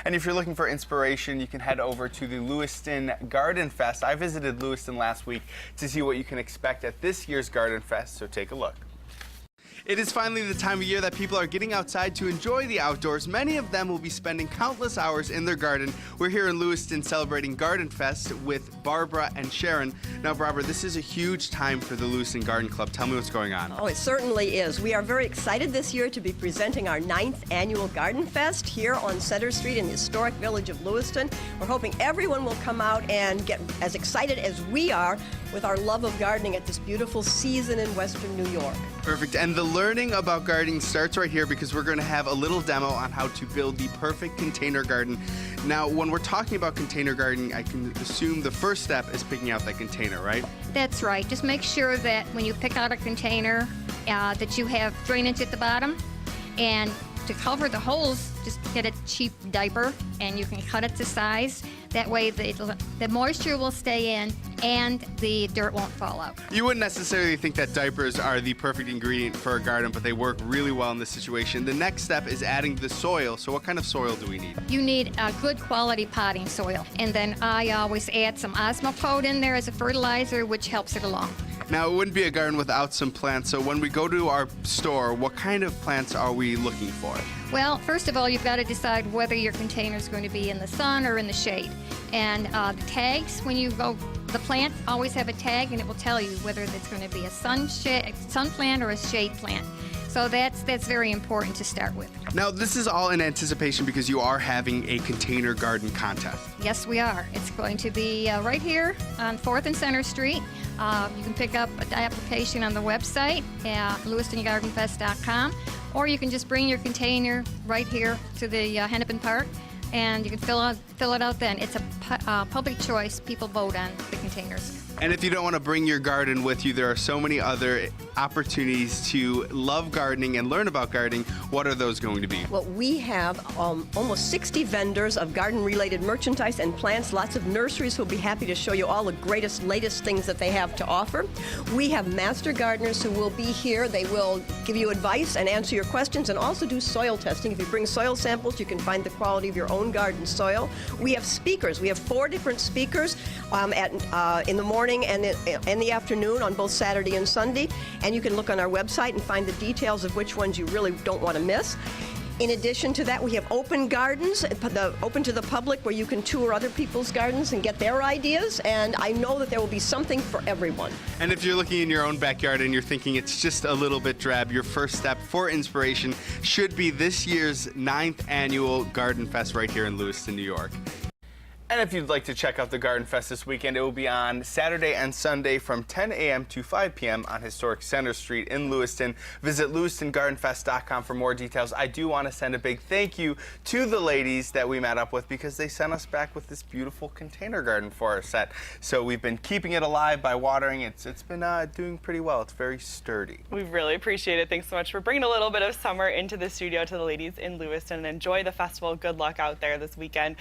And if you're looking for inspiration, you can head over to the Lewiston GardenFest. I visited Lewiston last week to see what you can expect at this year's Garden Fest, so take a look. It is finally the time of year that people are getting outside to enjoy the outdoors. Many of them will be spending countless hours in their garden. We're here in Lewiston celebrating Garden Fest with Barbara and Sharon. Now, Barbara, this is a huge time for the Lewiston Garden Club. Tell me what's going on. Oh, it certainly is. We are very excited this year to be presenting our 9th annual Garden Fest here on Center Street in the historic village of Lewiston. We're hoping everyone will come out and get as excited as we are with our love of gardening at this beautiful season in Western New York. Perfect. And the learning about gardening starts right here because we're going to have a little demo on how to build the perfect container garden. Now, when we're talking about container gardening, I can assume the first step is picking out that container, right? That's right. Just make sure that when you pick out a container that you have drainage at the bottom, and to cover the holes, just get a cheap diaper and you can cut it to size. That way the moisture will stay in and the dirt won't fall out. You wouldn't necessarily think that diapers are the perfect ingredient for a garden, but they work really well in this situation. The next step is adding the soil. So what kind of soil do we need? You need a good quality potting soil. And then I always add some Osmocote in there as a fertilizer, which helps it along. Now, it wouldn't be a garden without some plants, so when we go to our store, what kind of plants are we looking for? Well, first of all, you've got to decide whether your container is going to be in the sun or in the shade. And the tags, when you go, the plant always have a tag and it will tell you whether it's going to be a sun plant or a shade plant. So that's very important to start with. Now, this is all in anticipation because you are having a container garden contest. Yes, we are. It's going to be right here on 4th and Center Street. You can pick up the application on the website at lewistongardenfest.com, or you can just bring your container right here to the Hennepin Park, and you can fill it out then. It's a public choice. People vote on the containers. And if you don't want to bring your garden with you, there are so many other opportunities to love gardening and learn about gardening. What are those going to be? Well, we have almost 60 vendors of garden-related merchandise and plants. Lots of nurseries who will be happy to show you all the greatest, latest things that they have to offer. We have master gardeners who will be here. They will give you advice and answer your questions and also do soil testing. If you bring soil samples, you can find the quality of your own garden soil. We have speakers. We have 4 different speakers in the morning and in the afternoon on both Saturday and Sunday. And you can look on our website and find the details of which ones you really don't want to miss. In addition to that, we have open gardens, open to the public, where you can tour other people's gardens and get their ideas, and I know that there will be something for everyone. And if you're looking in your own backyard and you're thinking it's just a little bit drab, your first step for inspiration should be this year's 9th annual Garden Fest right here in Lewiston, New York. And if you'd like to check out the Garden Fest this weekend, it will be on Saturday and Sunday from 10 a.m. to 5 p.m. on historic Center Street in Lewiston. Visit lewistongardenfest.com for more details. I do want to send a big thank you to the ladies that we met up with because they sent us back with this beautiful container garden for our set. So we've been keeping it alive by watering it. It's been doing pretty well. It's very sturdy. We really appreciate it. Thanks so much for bringing a little bit of summer into the studio to the ladies in Lewiston, and enjoy the festival. Good luck out there this weekend.